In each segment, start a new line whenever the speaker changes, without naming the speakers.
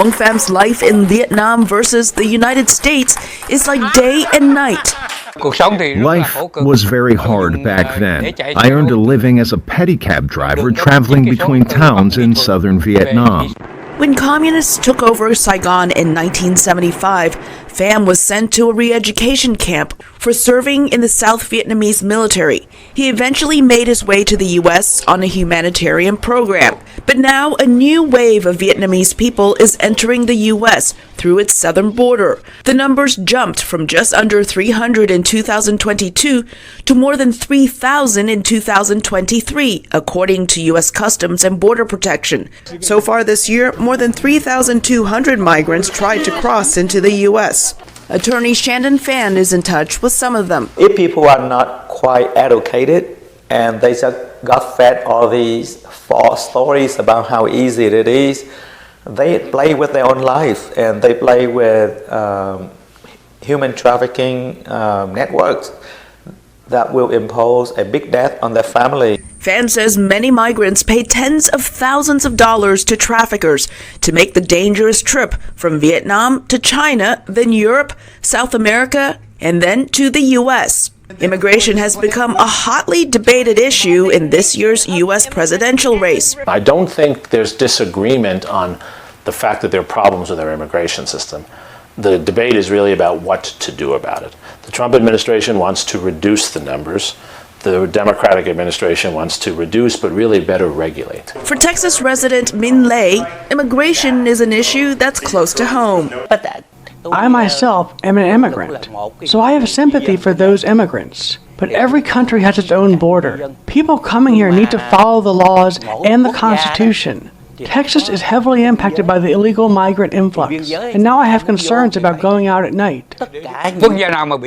Dong Pham's life in Vietnam versus the United States is like day and night.
Life was very hard back then. I earned a living as a pedicab driver traveling between towns in southern Vietnam.
When communists took over Saigon in 1975, Pham was sent to a re-education camp for serving in the South Vietnamese military. He eventually made his way to the U.S. on a humanitarian program. But now a new wave of Vietnamese people is entering the U.S. through its southern border. The numbers jumped from just under 300 in 2022 to more than 3,000 in 2023, according to U.S. Customs and Border Protection. So far this year, more than 3,200 migrants tried to cross into the U.S. Attorney Shandon Phan is in touch with some of them.
If people are not quite educated and they just got fed all these false stories about how easy it is, they play with their own life and they play with human trafficking networks that will impose a big debt on their family.
Phan says many migrants pay tens of thousands of dollars to traffickers to make the dangerous trip from Vietnam to China, then Europe, South America, and then to the U.S. Immigration has become a hotly debated issue in this year's U.S. presidential race.
I don't think there's disagreement on the fact that there are problems with our immigration system. The debate is really about what to do about it. The Trump administration wants to reduce the numbers. The Democratic administration wants to reduce, but really better regulate.
For Texas resident Min Lei, immigration is an issue that's close to home.
I myself am an immigrant, so I have sympathy for those immigrants. But every country has its own border. People coming here need to follow the laws and the Constitution. Texas is heavily impacted by the illegal migrant influx, and now I have concerns about going out at night.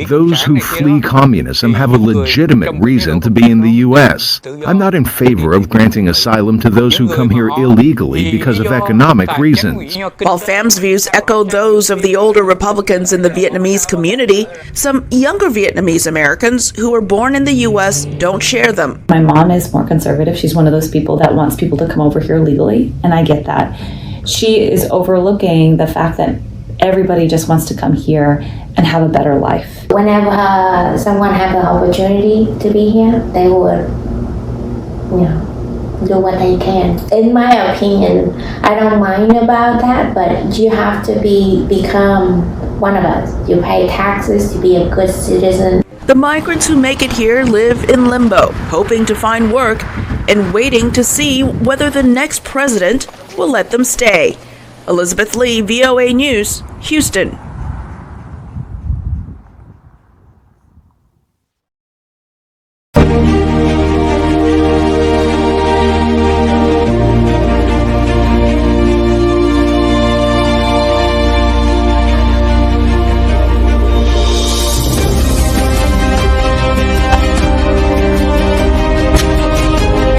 Those who flee communism have a legitimate reason to be in the U.S. I'm not in favor of granting asylum to those who come here illegally because of economic reasons.
While Pham's views echo those of the older Republicans in the Vietnamese community, some younger Vietnamese Americans who were born in the U.S. don't share them.
My mom is more conservative. She's one of those people that wants people to come over here legally. And I get that. She is overlooking the fact that everybody just wants to come here and have a better life.
Whenever someone has the opportunity to be here, they would, do what they can. In my opinion, I don't mind about that, but you have to become one of us. You pay taxes to be a good citizen.
The migrants who make it here live in limbo, hoping to find work and waiting to see whether the next president will let them stay. Elizabeth Lee, VOA News, Houston.